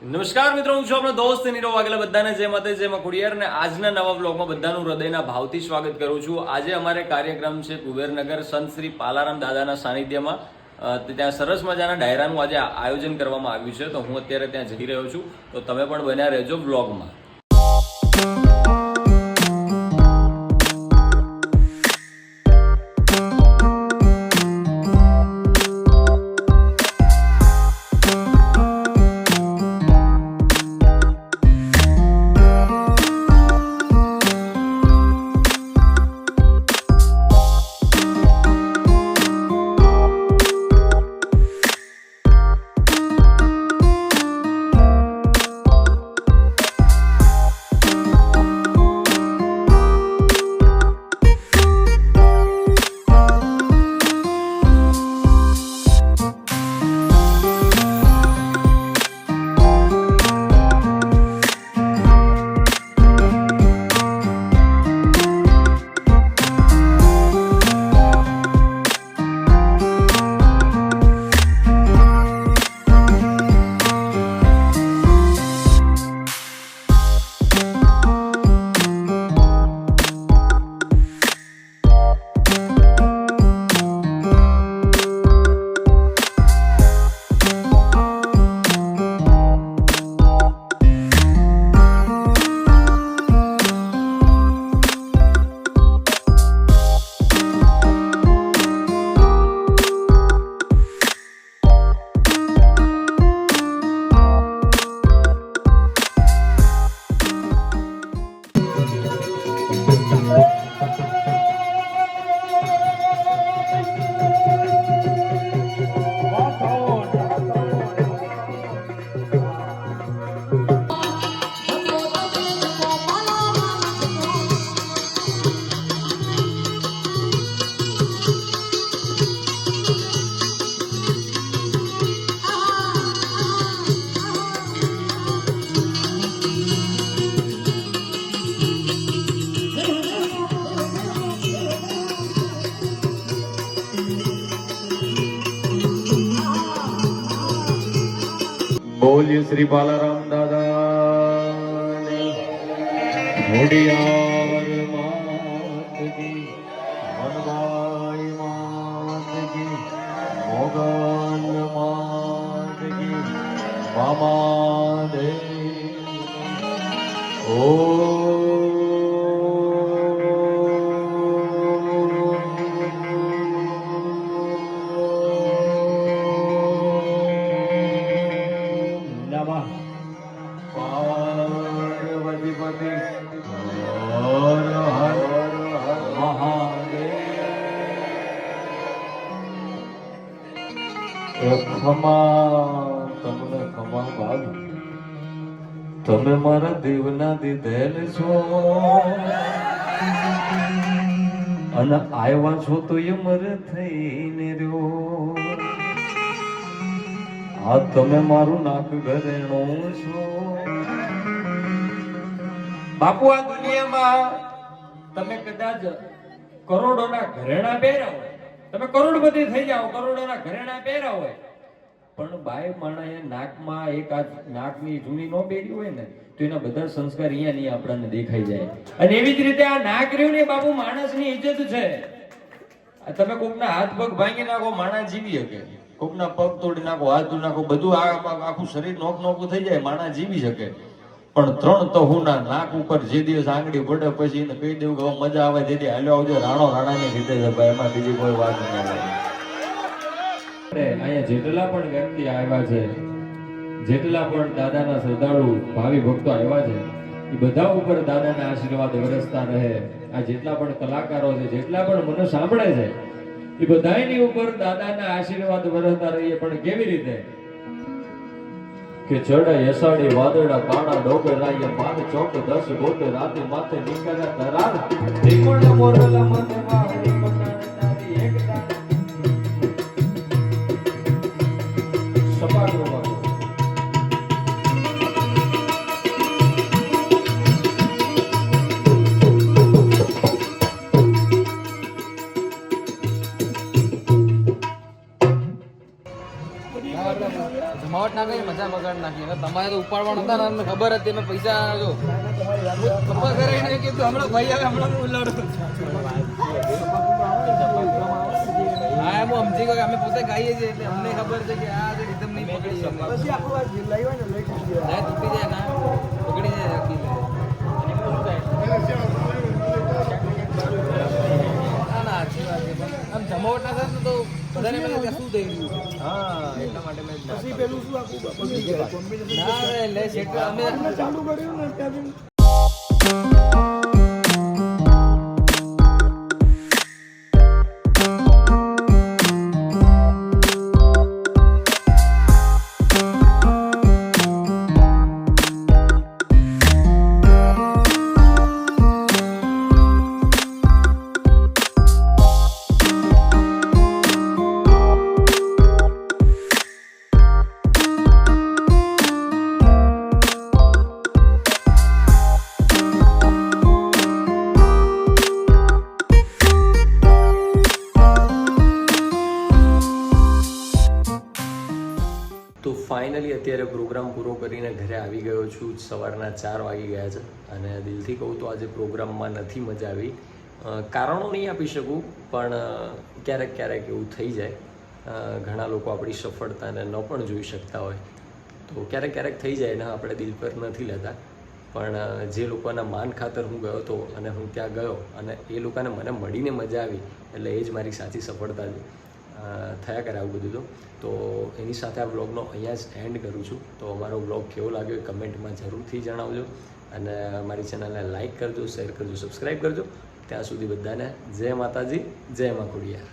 નમસ્કાર મિત્રો, હું છું આપણો દોસ્ત નીરવ વાઘેલા. બધાને જય માતા જય માં ખોડિયાર. અને આજના નવા બ્લોગમાં બધાનું હૃદયના ભાવથી સ્વાગત કરું છું. આજે અમારે કાર્યક્રમ છે કુબેરનગર સંત શ્રી પાલારામ દાદાના સાનિધ્યમાં. ત્યાં સરસ મજાના ડાયરાનું આજે આયોજન કરવામાં આવ્યું છે, તો હું અત્યારે ત્યાં જઈ રહ્યો છું. તો તમે પણ બન્યા રહેજો બ્લોગમાં. બોલ્યું શ્રી બાલારામ દાદા મોડિયાર માત કી, મનભાઈ માત કી, મોગન માત કી, મામા દેવ ઓ તમને ખમા ભાવી, તમે મારા દેવના દીધેલ છો અને આવ્યા છો તો અમર થઈને રહ્યો. આ તમે મારું નાક ઘરેણો છો બાપુ. આ દુનિયામાં તમે કદાચ કરોડોના ઘરેણા પહેર્યા હોય, તમે કરોડપતિ થઈ જાઓ, કરોડોના ઘરેણા પહેર્યા હોય, પણ બાય માણાએ નાકમાં એક આ નાકની જૂની નો પહેરી હોય ને, તો એના બધા સંસ્કાર અહીંયા નહીં આપણને દેખાઈ જાય. અને એવી જ રીતે આ નાક રહ્યું ને બાપુ, માણસની ઇજ્જત છે. તમે કોકના હાથ પગ ભાંગી નાખો, માણસ જીવી શકે. કોકના પગ તોડી નાખો, હાથ તોડી નાખો, બધું આખું શરીર નોખું થઈ જાય, માણસ જીવી શકે. પણ ત્રણ તો હું ના નાક ઉપર જે દિવસ આંગળી પડે પછી એને કહી દેવું કે મજા આવે, જેથી હાલ્યો આવજો, રાણો રાણાની રીતે છે ભાઈ, એમાં બીજી કોઈ વાત નહીં આવે. અહીંયા જેટલા પણ વ્યક્તિ આવ્યા છે, જેટલા પણ દાદાના શ્રદ્ધાળુ ભાવિ ભક્તો આવ્યા છે, એ બધા ઉપર દાદાના આશીર્વાદ વરસતા રહે. આ જેટલા પણ કલાકારો છે, જેટલા પણ મને સાંભળે છે, એ બધાની ઉપર દાદાના આશીર્વાદ વરસતા રહીએ. પણ કેવી રીતે કે ચડે અષાઢી વાદળા કાળા ડોગરાય, પાન ચોક 10 ગોતે રાતે માથે નીકળ્યા તરાર, ત્રિકોણ મોરલા મને વાહડી પટાણે તારી એક દાન સપાટો વાગો. જમાવટ ના કરી મજા બગાડ ના નાખી. હવે તમારે તો ઉપાડવાનું હતા ને અમને ખબર હતી મેં પૈસા જો પપ્પા ઘરે આવીને કીધું હમણાં ભાઈ આવે હમણાં હું ઉલાડું. હા એમ હું સમજી ગયો કે અમે પોતે ગાઈએ છીએ એટલે અમને ખબર છે કે આ રીધમ નહીં પકડી શકે. ના તૂટી જાય ના પકડી જાય આખી. ના ના સાચી વાત છે પણ આમ જમાવટ ના થાય ને તો બધાને એમ લાગે કે શું થઈ ગયું. હા એટલા માટે મેં પછી પેલું શું આખું ના રે લે શેઠ અમે ચાલુ કર્યું ને ત્યાં તો ફાઇનલી અત્યારે પ્રોગ્રામ પૂરો કરીને ઘરે આવી ગયો છું. સવારના 4 વાગી ગયા છે અને દિલથી કહું તો આજે પ્રોગ્રામમાં નથી મજા આવી. કારણો નહીં આપી શકું પણ ક્યારેક ક્યારેક એવું થઈ જાય. ઘણા લોકો આપણી સફળતાને ન પણ જોઈ શકતા હોય તો ક્યારેક ક્યારેક થઈ જાય ને આપણે દિલ પર નથી લેતા. પણ જે લોકોના માન ખાતર હું ગયો હતો અને હું ત્યાં ગયો અને એ લોકોને મને મળીને મજા આવી એટલે એ જ મારી સાચી સફળતા છે. થયા કરે આવું બધું તો એની સાથે આ વ્લોગનો અહીંયા જ એન્ડ કરું છું. તો અમારો વ્લોગ કેવો લાગ્યો એ કમેન્ટમાં જરૂરથી જણાવજો અને અમારી ચેનલને લાઇક કરજો, શેર કરજો, સબસ્ક્રાઈબ કરજો. ત્યાં સુધી બધાને જય માતાજી, જય મા ખોડિયાર.